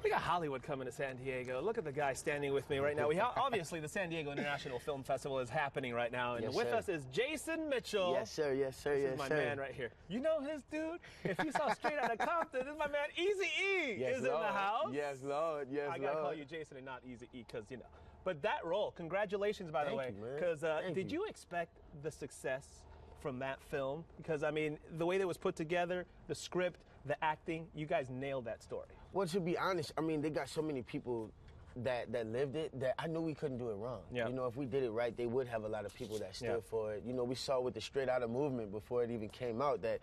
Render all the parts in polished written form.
We got Hollywood coming to San Diego. Look at the guy standing with me right now. Obviously, the San Diego International Film Festival is happening right now, and with us is Jason Mitchell. Yes, sir. Yes, sir. This is my man right here. You know his dude? If you saw Straight Outta Compton, this is my man Eazy-E is in the house. Yes, Lord. Yes, I gotta call you Jason and not Eazy-E because, you know. But that role, congratulations, by the way. Because did you expect the success from that film? Because, I mean, the way that it was put together, the script, the acting, you guys nailed that story. Well, to be honest, I mean, they got so many people that lived it that I knew we couldn't do it wrong. Yeah. You know, if we did it right, they would have a lot of people that stood for it. You know, we saw with the Straight Outta movement before it even came out that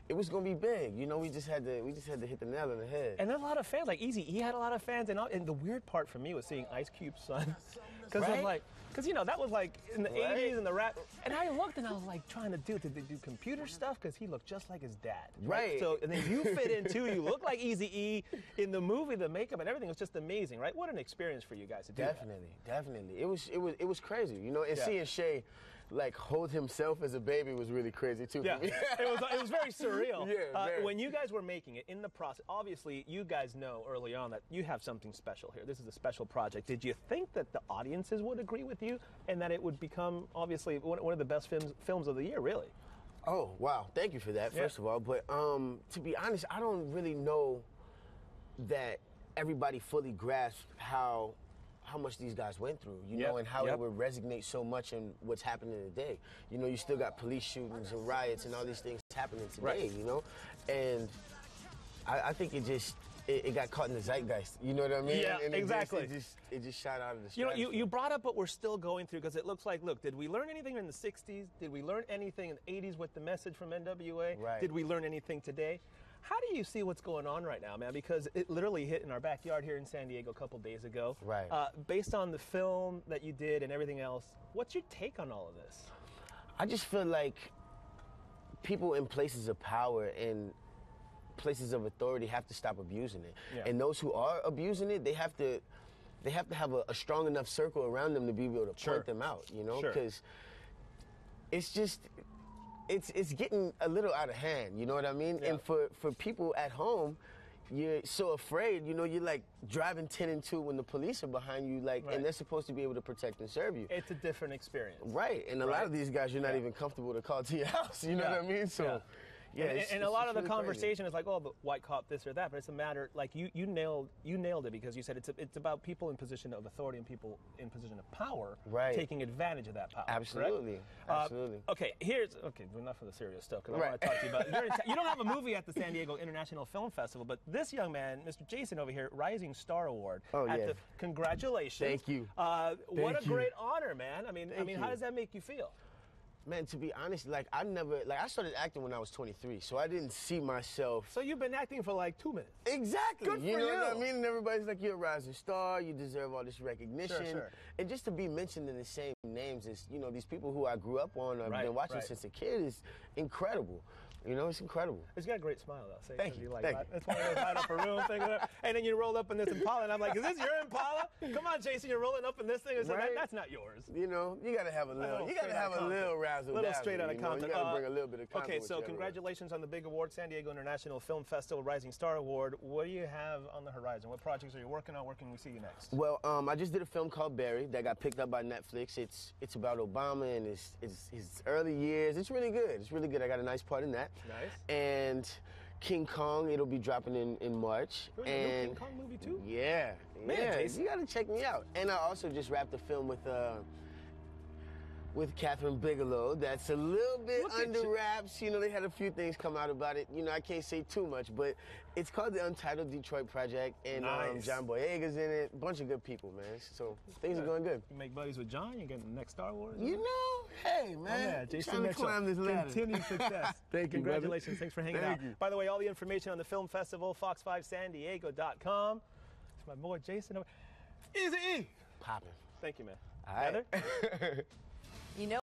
it was going to be big. You know, we just had to hit the nail on the head. And there's a lot of fans. Like Eazy-E had a lot of fans, and the weird part for me was seeing Ice Cube's son, because I'm like, because you know that was like in the '80s and the rap. And I looked and I was like, trying to did they do computer stuff? Because he looked just like his dad. Right. So and then you fit in too. You look like Eazy-E in the movie. The makeup and everything was just amazing, right? What an experience for you guys to do. Definitely. It was crazy. You know, and seeing Shay like hold himself as a baby was really crazy too. Yeah, for me. it was very surreal. Yeah, when you guys were making it in the process, obviously you guys know early on that you have something special here. This is a special project. Did you think that the audiences would agree with you and that it would become obviously one of the best films of the year, really? Oh wow, thank you for that. First of all, but to be honest, I don't really know that everybody fully grasped how much these guys went through, you know, and how it would resonate so much in what's happening today. You know, you still got police shootings and riots and all these things happening today, you know? And I think it got caught in the zeitgeist, you know what I mean? Yeah, and exactly. It just shot out of the stratosphere. You know, you brought up what we're still going through, because it looks like, look, did we learn anything in the 60s? Did we learn anything in the 80s with the message from NWA? Right. Did we learn anything today? How do you see what's going on right now, man? Because it literally hit in our backyard here in San Diego a couple days ago. Right. Based on the film that you did and everything else, what's your take on all of this? I just feel like people in places of power and places of authority have to stop abusing it. Yeah. And those who are abusing it, they have to have a strong enough circle around them to be able to point them out, you know? Because it's just... It's getting a little out of hand, you know what I mean? Yeah. And for people at home, you're so afraid, you know, you're like driving 10 and 2 when the police are behind you, like, and they're supposed to be able to protect and serve you. It's a different experience. Right, and a lot of these guys, you're not even comfortable to call to your house, you know what I mean? So, and a lot of the conversation is like, oh, the white cop this or that, but it's a matter, like, you nailed it, because you said it's about people in position of authority and people in position of power taking advantage of that power. Absolutely, absolutely. Okay, enough of the serious stuff, because I want to talk to you about, you don't have a movie at the San Diego International Film Festival, but this young man, Mr. Jason over here, Rising Star Award. Congratulations. Thank you. What a great honor, man. I mean, how does that make you feel? Man, to be honest, I started acting when I was 23, so I didn't see myself. So you've been acting for like 2 minutes. Exactly. Good for you. You know what I mean? And everybody's like, you're a rising star, you deserve all this recognition. Sure. And just to be mentioned in the same names as, you know, these people who I grew up on, I've been watching since a kid is incredible. You know, it's incredible. He's got a great smile, though. Thank you. That's one of those light up a room thing. And then you roll up in this Impala, and I'm like, is this your Impala? Come on, Jason, you're rolling up in this thing. So that's not yours. You know, you got to have a little razzle dazzle. Straight out of Compton. You got to bring a little bit of confidence. Okay, so congratulations on the big award, San Diego International Film Festival Rising Star Award. What do you have on the horizon? What projects are you working on? Where can we see you next? Well, I just did a film called Barry that got picked up by Netflix. It's about Obama and his early years. It's really good. It's really good. I got a nice part in that. Nice. And King Kong, it'll be dropping in March. Really? And King Kong movie too? Yeah. Man, you gotta check me out. And I also just wrapped a film with Catherine Bigelow that's a little bit under wraps. You know, they had a few things come out about it. You know, I can't say too much, but it's called The Untitled Detroit Project, and John Boyega's in it. A bunch of good people, man. So things are going good. You make buddies with John, you get the next Star Wars. You know, hey, man. Jason Mitchell, climb this ladder. Continued success. Thank you, Congratulations. Thanks for hanging out. Thank you. By the way, all the information on the film festival, fox5sandiego.com. It's my boy Jason. Eazy-E. Popping. Thank you, man. All right. You know